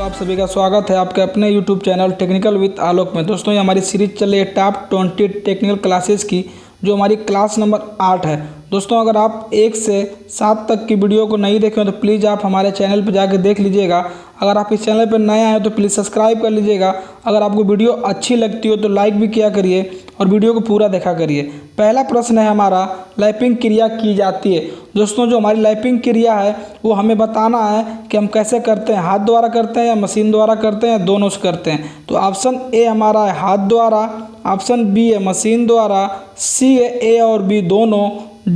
आप सभी का स्वागत है आपके अपने YouTube चैनल टेक्निकल विद आलोक में। दोस्तों ये हमारी सीरीज चल रही है टॉप 20 टेक्निकल क्लासेस की, जो हमारी क्लास नंबर 8 है। दोस्तों अगर आप 1 से 7 तक की वीडियो को नहीं देखें तो प्लीज़ आप हमारे चैनल पर जाकर देख लीजिएगा। अगर आप इस चैनल पर नए हैं तो प्लीज़ सब्सक्राइब कर लीजिएगा। अगर आपको वीडियो अच्छी लगती हो तो लाइक भी किया करिए और वीडियो को पूरा देखा करिए। पहला प्रश्न है हमारा, लैपिंग क्रिया की जाती है। दोस्तों जो हमारी लैपिंग क्रिया है वो हमें बताना है कि हम कैसे करते हैं, हाथ द्वारा करते हैं या मशीन द्वारा करते हैं या दोनों से करते हैं। तो ऑप्शन ए हमारा है हाथ द्वारा, ऑप्शन बी है मशीन द्वारा, सी है ए और बी दोनों,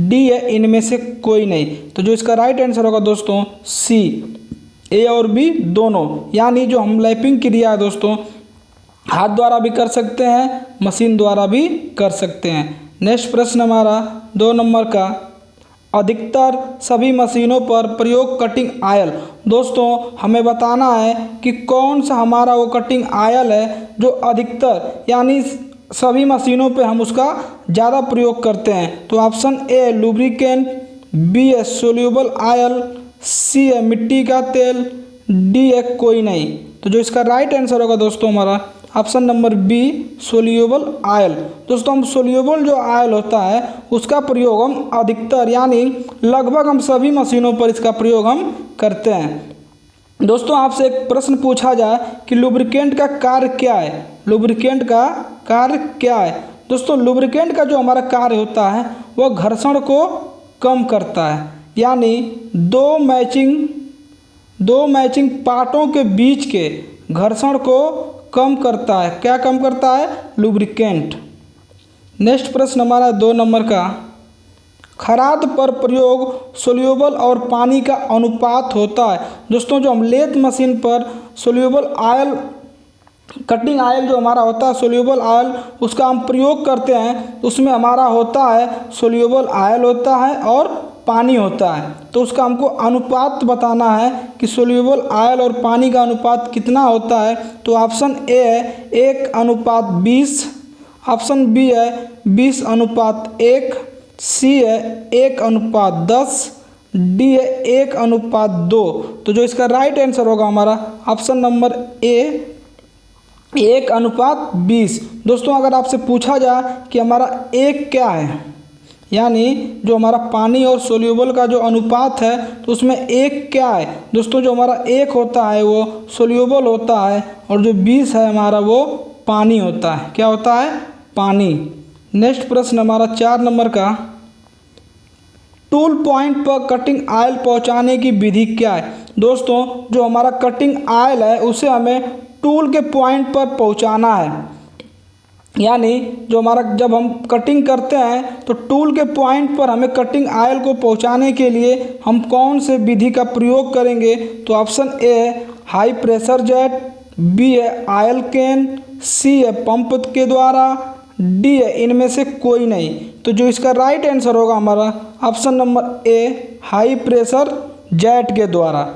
डी है इनमें से कोई नहीं। तो जो इसका राइट आंसर होगा दोस्तों सी, ए और बी दोनों। यानी जो हम लैपिंग क्रिया है दोस्तों हाथ द्वारा भी कर सकते हैं, मशीन द्वारा भी कर सकते हैं। नेक्स्ट प्रश्न हमारा 2 नंबर का, अधिकतर सभी मशीनों पर प्रयोग कटिंग आयल। दोस्तों हमें बताना है कि कौन सा हमारा वो कटिंग आयल है जो अधिकतर यानी सभी मशीनों पे हम उसका ज़्यादा प्रयोग करते हैं। तो ऑप्शन ए लुब्रिकेंट, बी है सोल्यूबल आयल, सी है मिट्टी का तेल, डी है कोई नहीं। तो जो इसका राइट आंसर होगा दोस्तों हमारा option number B soluble oil. दोस्तों हम सोल्यूबल जो आयल होता है उसका प्रयोग हम अधिकतर यानी लगभग हम सभी मशीनों पर इसका प्रयोग हम करते हैं। दोस्तों आपसे एक प्रश्न पूछा जाए कि लुब्रिकेंट का कार्य क्या है, लुब्रिकेंट का कार्य क्या है। दोस्तों लुब्रिकेंट का जो हमारा कार्य होता है वह घर्षण को कम करता है, यानी दो मैचिंग पार्टों के बीच के घर्षण को कम करता है। क्या कम करता है? लुब्रिकेंट। नेक्स्ट प्रश्न हमारा 2 नंबर का, खराद पर प्रयोग सोल्यूबल और पानी का अनुपात होता है। दोस्तों जो हम लेथ मशीन पर सोल्यूबल आयल कटिंग आयल जो हमारा होता है सोल्यूबल आयल उसका हम प्रयोग करते हैं, उसमें हमारा होता है सोल्यूबल आयल होता है और पानी होता है। तो उसका हमको अनुपात बताना है कि सोल्यूबल आयल और पानी का अनुपात कितना होता है। तो ऑप्शन ए है 1:20, ऑप्शन बी है 20:1, सी है 1:10, डी है 1:2। तो जो इसका राइट आंसर होगा हमारा ऑप्शन नंबर ए 1:20। दोस्तों अगर आपसे पूछा जाए कि हमारा एक क्या है, यानी जो हमारा पानी और सोल्यूबल का जो अनुपात है तो उसमें एक क्या है। दोस्तों जो हमारा एक होता है वो सोल्यूबल होता है और जो 20 है हमारा वो पानी होता है। क्या होता है? पानी। नेक्स्ट प्रश्न हमारा 4 नंबर का, टूल पॉइंट पर कटिंग आयल पहुंचाने की विधि क्या है। दोस्तों जो हमारा कटिंग आयल है उसे हमें टूल के पॉइंट पर पहुंचाना है, यानी जो हमारा जब हम कटिंग करते हैं तो टूल के पॉइंट पर हमें कटिंग आयल को पहुंचाने के लिए हम कौन से विधि का प्रयोग करेंगे। तो ऑप्शन ए है हाई प्रेशर जेट, बी है आयल कैन, सी है पंप के द्वारा, डी है इनमें से कोई नहीं। तो जो इसका राइट आंसर होगा हमारा ऑप्शन नंबर ए हाई प्रेशर जेट के द्वारा।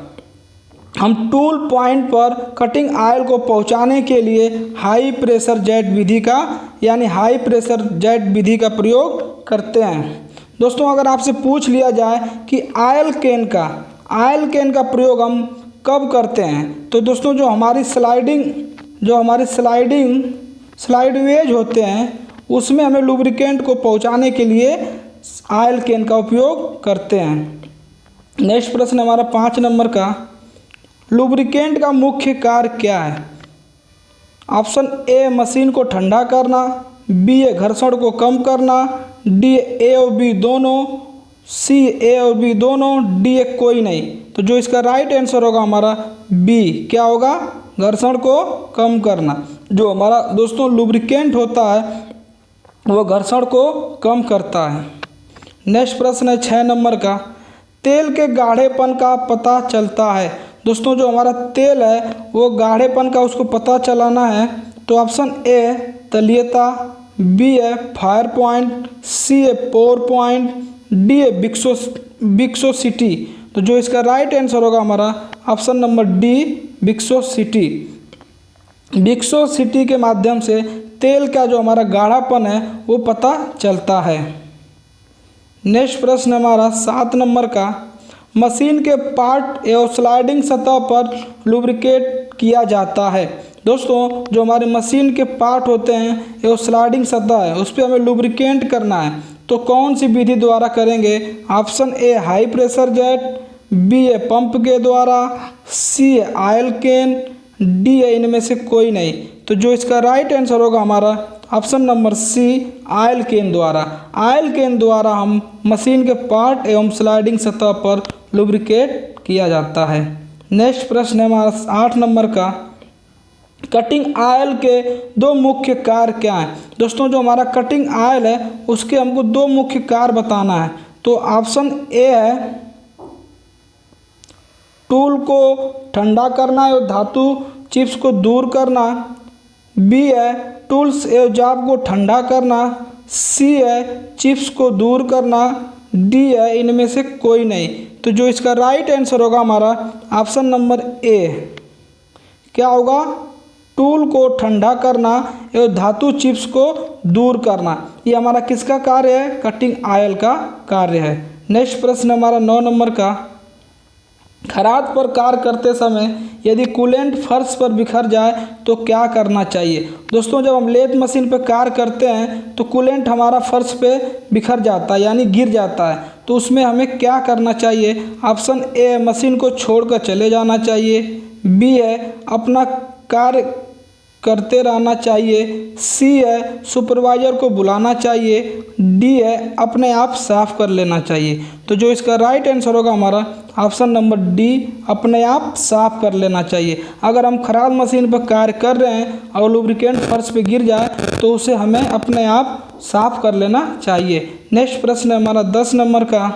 हम टूल पॉइंट पर कटिंग आयल को पहुंचाने के लिए हाई प्रेशर जेट विधि का यानी हाई प्रेशर जेट विधि का प्रयोग करते हैं। दोस्तों अगर आपसे पूछ लिया जाए कि आयल कैन का प्रयोग हम कब करते हैं, तो दोस्तों जो हमारी स्लाइड वेज होते हैं उसमें हमें लुब्रिकेंट को पहुंचाने के लिए आयल कैन का उपयोग करते हैं। नेक्स्ट प्रश्न हमारा 5 नंबर का, लुब्रिकेंट का मुख्य कार्य क्या है। ऑप्शन ए मशीन को ठंडा करना, बी है घर्षण को कम करना, डी ए और बी दोनों, सी ए और बी दोनों, डी है कोई नहीं। तो जो इसका राइट आंसर होगा हमारा बी, क्या होगा? घर्षण को कम करना। जो हमारा दोस्तों लुब्रिकेंट होता है वो घर्षण को कम करता है। नेक्स्ट प्रश्न है 6 नंबर का, तेल के गाढ़ेपन का पता चलता है। दोस्तों जो हमारा तेल है वो गाढ़ेपन का उसको पता चलाना है। तो ऑप्शन ए तलीयता, बी है फायर पॉइंट, सी है पोर पॉइंट, डी है विस्कोसिटी। तो जो इसका राइट आंसर होगा हमारा option number D viscosity. Viscosity के माध्यम से तेल का जो हमारा गाढ़ापन है वो पता चलता है। नेक्स्ट प्रश्न हमारा 7 नंबर का, मशीन के पार्ट एवं स्लाइडिंग सतह पर लुब्रिकेट किया जाता है। दोस्तों जो हमारे मशीन के पार्ट होते हैं एवं स्लाइडिंग सतह है उस पर हमें लुब्रिकेंट करना है, तो कौन सी विधि द्वारा करेंगे? Option A high pressure jet, B है पंप के द्वारा, सी है ऑयल कैन, डी है इनमें से कोई नहीं। तो जो इसका राइट आंसर होगा हमारा option number C oil can द्वारा। ऑयल कैन द्वारा हम मशीन के पार्ट एवं स्लाइडिंग सतह पर लुब्रिकेट किया जाता है। नेक्स्ट प्रश्न है हमारा 8 नंबर का, कटिंग आयल के दो मुख्य कार्य क्या हैं? दोस्तों जो हमारा कटिंग आयल है उसके हमको दो मुख्य कार्य बताना है। तो ऑप्शन ए है टूल को ठंडा करना एवं धातु चिप्स को दूर करना, बी है टूल्स एवं जाब को ठंडा करना, सी है चिप्स को दूर करना, डी है इनमें से कोई नहीं। तो जो इसका राइट आंसर होगा हमारा ऑप्शन नंबर ए क्या होगा? टूल को ठंडा करना एवं धातु चिप्स को दूर करना। ये हमारा किसका कार्य है? कटिंग आयल का कार्य है। नेक्स्ट प्रश्न हमारा 9 नंबर का, खराद पर कार्य करते समय यदि कूलेंट फर्श पर बिखर जाए तो क्या करना चाहिए? दोस्तों जब हम लेथ मशीन पर कार्य करते हैं तो कूलेंट हमारा फर्श पे बिखर जाता है यानी गिर जाता है, तो उसमें हमें क्या करना चाहिए? ऑप्शन ए मशीन को छोड़कर चले जाना चाहिए, बी है अपना कार्य करते रहना चाहिए, सी है सुपरवाइजर को बुलाना चाहिए, डी है अपने आप साफ कर लेना चाहिए। तो जो इसका राइट आंसर होगा हमारा ऑप्शन नंबर डी अपने आप साफ कर लेना चाहिए। अगर हम खराद मशीन पर कार्य कर रहे हैं और लुब्रिकेंट फर्श पे गिर जाए तो उसे हमें अपने आप साफ कर लेना चाहिए। नेक्स्ट प्रश्न है हमारा 10 नंबर का,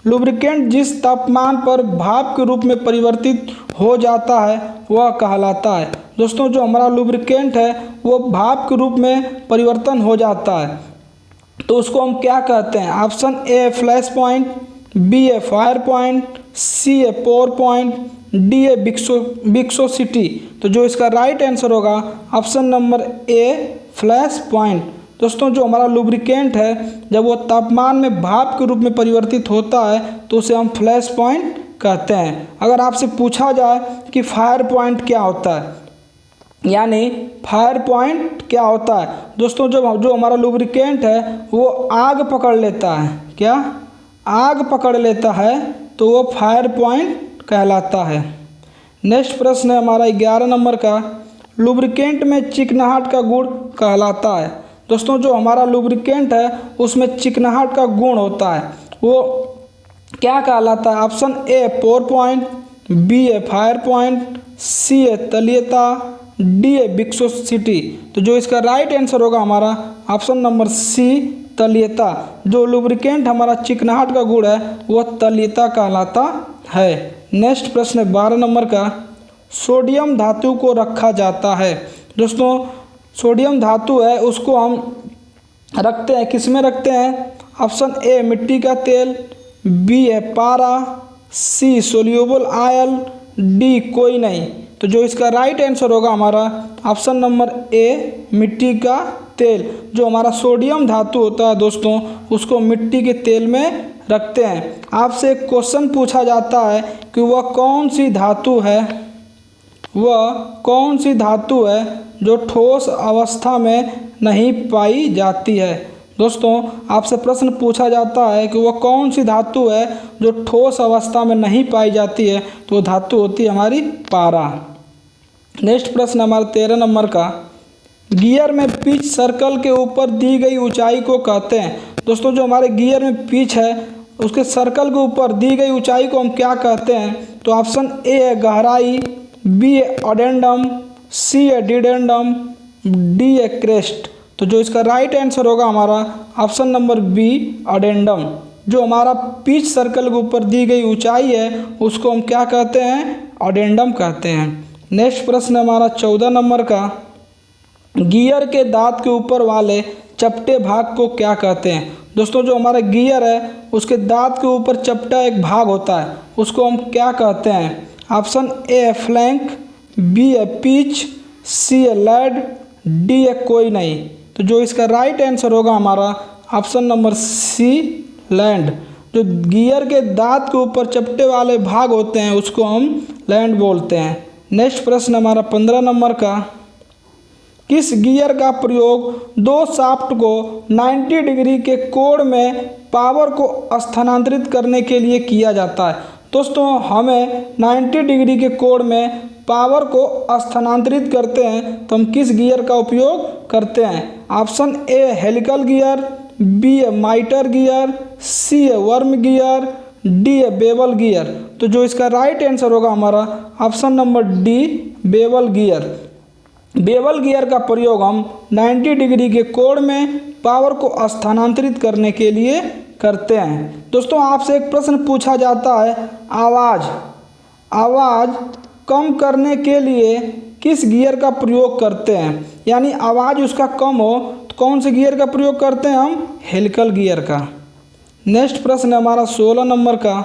लुब्रिकेंट जिस तापमान पर भाप के रूप में परिवर्तित हो जाता है वह कहलाता है। दोस्तों जो हमारा लुब्रिकेंट है वो भाप के रूप में परिवर्तन हो जाता है तो उसको हम क्या कहते हैं? Option A flash point, B है फायर पॉइंट, सी है पोर पॉइंट, डी है विस्कोसिटी। तो जो इसका राइट आंसर होगा option number A flash point. दोस्तों जो हमारा लुब्रिकेंट है जब वो तापमान में भाप के रूप में परिवर्तित होता है तो उसे हम फ्लैश पॉइंट कहते हैं। अगर आपसे पूछा जाए कि फायर पॉइंट क्या होता है यानी फायर पॉइंट क्या होता है, दोस्तों जो हमारा लुब्रिकेंट है वो आग पकड़ लेता है, क्या आग पकड़ लेता है तो वो फायर पॉइंट कहलाता है। नेक्स्ट प्रश्न है हमारा 11 नंबर का, लुब्रिकेंट में चिकनाहट का गुण कहलाता है। दोस्तों जो हमारा लुब्रिकेंट है उसमें चिकनाहट का गुण होता है, वो क्या कहलाता है? Option A pour point, B है फायर पॉइंट, सी है तलीयता, डी है विस्कोसिटी। तो जो इसका राइट आंसर होगा हमारा ऑप्शन नंबर सी तलीयता। जो लुब्रिकेंट हमारा चिकनाहट का गुण है वह तलीयता कहलाता है। नेक्स्ट प्रश्न है 12 नंबर का, सोडियम धातु को रखा जाता है। दोस्तों सोडियम धातु है उसको हम रखते हैं, किस में रखते हैं? ऑप्शन ए मिट्टी का तेल, बी है पारा, सी सोल्यूबल आयल, डी कोई नहीं। तो जो इसका राइट आंसर होगा हमारा ऑप्शन नंबर ए मिट्टी का तेल। जो हमारा सोडियम धातु होता है दोस्तों उसको मिट्टी के तेल में रखते हैं। आपसे एक क्वेश्चन पूछा जाता है कि वह कौन सी धातु है, वह कौन सी धातु है जो ठोस अवस्था में नहीं पाई जाती है। दोस्तों आपसे प्रश्न पूछा जाता है कि वह कौन सी धातु है जो ठोस अवस्था में नहीं पाई जाती है, तो वो धातु होती है हमारी पारा। नेक्स्ट प्रश्न हमारा 13 नंबर का, गियर में पिच सर्कल के ऊपर दी गई ऊंचाई को कहते हैं। दोस्तों जो हमारे गियर में पिच है उसके सर्कल के ऊपर दी गई ऊंचाई को हम क्या कहते हैं? तो ऑप्शन ए है गहराई, बी है अडेंडम, सी है डिडेंडम, डी है क्रेस्ट। तो जो इसका राइट आंसर होगा हमारा ऑप्शन नंबर बी अडेंडम। जो हमारा पिच सर्कल के ऊपर दी गई ऊंचाई है उसको हम क्या कहते हैं? अडेंडम कहते हैं। नेक्स्ट प्रश्न हमारा 14 नंबर का, गियर के दांत के ऊपर वाले चपटे भाग को क्या कहते हैं? दोस्तों जो हमारा गियर है उसके दांत के ऊपर चपटा एक भाग होता है उसको हम क्या कहते हैं? ऑप्शन ए है फ्लैंक, बी है पिच, सी है लैड, डी है कोई नहीं। तो जो इसका राइट आंसर होगा हमारा ऑप्शन नंबर सी लैंड। जो गियर के दांत के ऊपर चपटे वाले भाग होते हैं उसको हम लैंड बोलते हैं। नेक्स्ट प्रश्न हमारा 15 नंबर का, किस गियर का प्रयोग दो शाफ्ट को 90 डिग्री के कोण में पावर को स्थानांतरित करने के लिए किया जाता है? दोस्तों हमें 90 डिग्री के कोण में पावर को स्थानांतरित करते हैं तो हम किस गियर का उपयोग करते हैं? Option A helical gear, B है माइटर गियर, सी है वर्म गियर, डी है बेवल गियर। तो जो इसका राइट आंसर होगा हमारा option number D bevel gear. Bevel gear का प्रयोग हम 90 डिग्री के कोण में पावर को स्थानांतरित करने के लिए करते हैं। दोस्तों आपसे एक प्रश्न पूछा जाता है, आवाज़ कम करने के लिए किस गियर का प्रयोग करते हैं? यानी आवाज़ उसका कम हो तो कौन से गियर का प्रयोग करते हैं हम? हेलिकल गियर का। नेक्स्ट प्रश्न है हमारा 16 नंबर का,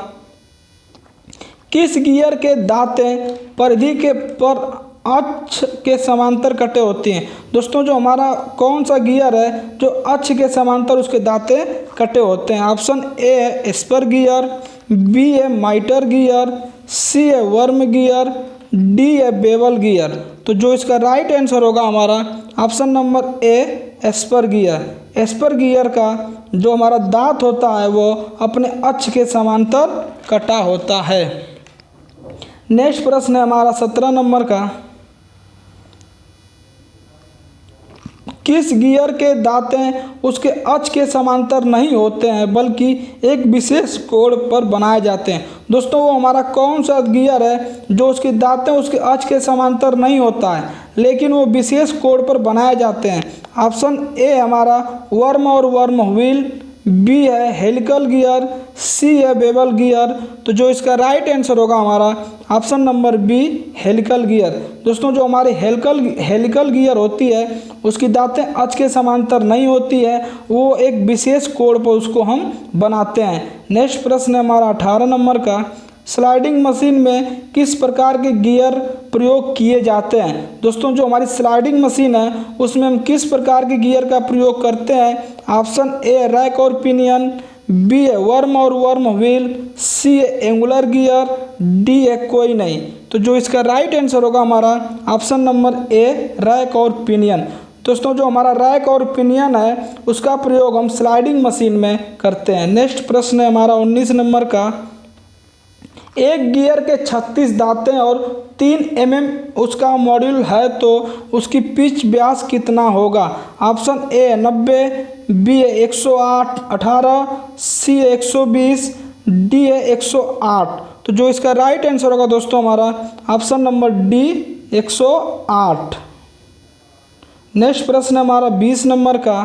किस गियर के दांतें परिधि के पर अक्ष के समांतर कटे होती हैं? दोस्तों जो हमारा कौन सा गियर है जो अक्ष के समांतर उसके दांतें कटे होते हैं? ऑप्शन ए है स्पर गियर, बी है माइटर गियर, सी है वर्म गियर, डी है बेवल गियर। तो जो इसका राइट आंसर होगा हमारा option number A spur gear. Spur gear का जो हमारा दांत होता है वो अपने अक्ष के समांतर कटा होता है। नेक्स्ट प्रश्न है हमारा 17 नंबर का, किस गियर के दांतें उसके अक्ष के समांतर नहीं होते हैं बल्कि एक विशेष कोण पर बनाए जाते हैं? दोस्तों वो हमारा कौन सा गियर है जो उसके दांतें उसके अक्ष के समांतर नहीं होता है लेकिन वो विशेष कोण पर बनाए जाते हैं? ऑप्शन ए हमारा वर्म और वर्म व्हील, बी है हेलिकल गियर, सी है बेवल गियर। तो जो इसका राइट आंसर होगा हमारा option number B helical gear. दोस्तों जो हमारी हेलिकल गियर होती है उसकी दांतें अक्ष के समांतर नहीं होती है, वो एक विशेष कोण पर उसको हम बनाते हैं। नेक्स्ट प्रश्न है हमारा 18 नंबर का, स्लाइडिंग मशीन में किस प्रकार के गियर प्रयोग किए जाते हैं? दोस्तों जो हमारी स्लाइडिंग मशीन है उसमें हम किस प्रकार के गियर का प्रयोग करते हैं? ऑप्शन ए रैक और पिनियन, बी है वर्म और वर्म व्हील, सी है एंगुलर गियर, डी है कोई नहीं। तो जो इसका राइट आंसर होगा हमारा ऑप्शन नंबर ए रैक और पिनियन। दोस्तों जो हमारा रैक और पिनियन है उसका प्रयोग हम स्लाइडिंग मशीन में करते हैं। नेक्स्ट प्रश्न है हमारा 19 नंबर का, एक गियर के 36 दांतें और 3 mm उसका मॉड्यूल है तो उसकी पिच व्यास कितना होगा? ऑप्शन ए 90, बी है 108, 18, सी है 120, डी है 108। तो जो इसका राइट आंसर होगा दोस्तों हमारा ऑप्शन नंबर डी 108। नेक्स्ट प्रश्न हमारा 20 नंबर का,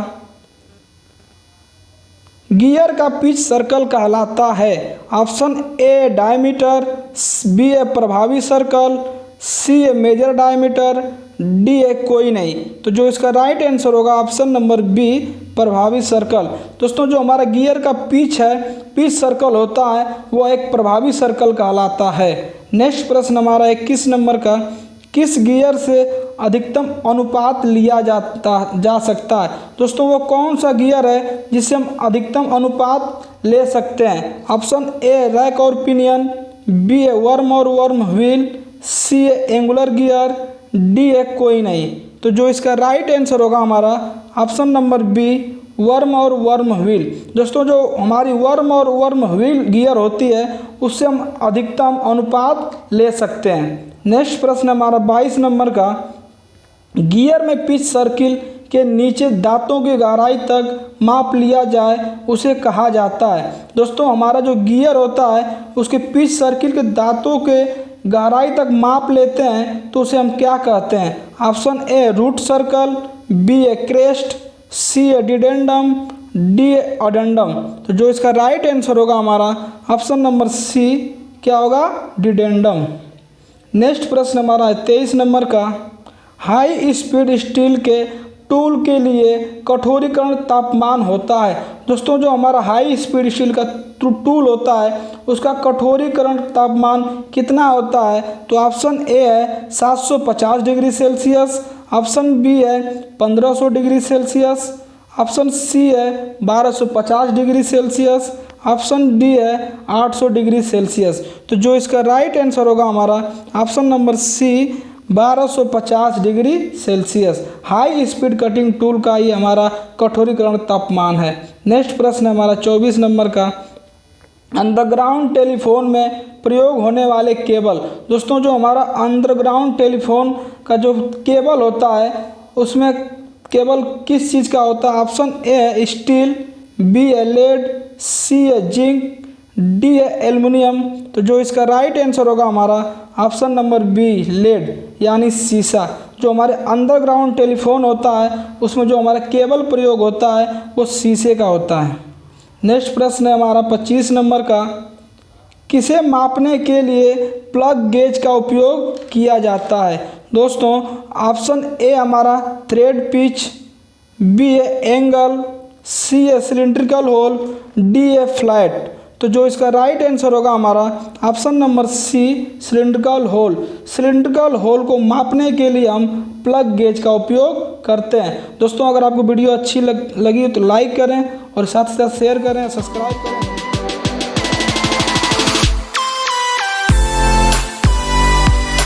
गियर का पिच सर्कल कहलाता है? ऑप्शन ए डायमीटर, बी है प्रभावी सर्कल, सी है मेजर डायमीटर, डी है कोई नहीं। तो जो इसका राइट आंसर होगा ऑप्शन नंबर बी प्रभावी सर्कल। दोस्तों जो हमारा गियर का पिच है, पिच सर्कल होता है, वो एक प्रभावी सर्कल कहलाता है। नेक्स्ट प्रश्न हमारा 21 नंबर का, किस गियर से अधिकतम अनुपात लिया जा सकता है? दोस्तों वो कौन सा गियर है जिससे हम अधिकतम अनुपात ले सकते हैं? ऑप्शन ए रैक और पिनियन, बी है वर्म और वर्म व्हील, सी है एंगुलर गियर, डी है कोई नहीं। तो जो इसका राइट आंसर होगा हमारा ऑप्शन नंबर बी वर्म और वर्म व्हील। दोस्तों जो हमारी वर्म और वर्म व्हील गियर होती है उससे हम अधिकतम अनुपात ले सकते हैं। नेक्स्ट प्रश्न हमारा 22 नंबर का, गियर में पिच सर्किल के नीचे दांतों की गहराई तक माप लिया जाए उसे कहा जाता है? दोस्तों हमारा जो गियर होता है उसके पिच सर्किल के दांतों के गहराई तक माप लेते हैं तो उसे हम क्या कहते हैं? Option A root circle, B है क्रेस्ट, सी है डिडेंडम, डी है अडेंडम। तो जो इसका राइट आंसर होगा हमारा ऑप्शन नंबर सी क्या होगा? डिडेंडम। नेक्स्ट प्रश्न हमारा है 23 नंबर का, हाई स्पीड स्टील के टूल के लिए कठोरीकरण तापमान होता है? दोस्तों जो हमारा हाई स्पीड स्टील का टूल होता है उसका कठोरीकरण तापमान कितना होता है? तो ऑप्शन ए है 750 डिग्री सेल्सियस, ऑप्शन बी है 1500 डिग्री सेल्सियस, ऑप्शन सी है 1250 डिग्री सेल्सियस, ऑप्शन डी है 800 डिग्री सेल्सियस। तो जो इसका राइट आंसर होगा हमारा option number C 1250 degree Celsius. High speed cutting tool का ये हमारा कठोरीकरण तापमान है। नेक्स्ट प्रश्न है हमारा 24 नंबर का, अंडरग्राउंड टेलीफोन में प्रयोग होने वाले केबल। दोस्तों जो हमारा अंडरग्राउंड टेलीफोन का जो केबल होता है उसमें केबल किस चीज़ का होता है? ऑप्शन ए है स्टील, बी है लेड, सी है जिंक, डी है एल्युमिनियम। तो जो इसका राइट आंसर होगा हमारा ऑप्शन नंबर बी लेड यानी सीसा। जो हमारे अंडरग्राउंड टेलीफोन होता है उसमें जो हमारा केबल प्रयोग होता है वो शीशे का होता है। नेक्स्ट प्रश्न है हमारा 25 नंबर का, किसे मापने के लिए प्लग गेज का उपयोग किया जाता है? दोस्तों ऑप्शन ए हमारा थ्रेड पिच, बी है एंगल, सी है सिलिंड्रिकल होल, डी है फ्लैट। तो जो इसका राइट आंसर होगा हमारा option number C cylindrical hole. Cylindrical hole को मापने के लिए हम प्लग गेज का उपयोग करते हैं। दोस्तों अगर आपको वीडियो अच्छी लगी तो लाइक करें और साथ ही साथ शेयर करें, सब्सक्राइब करें।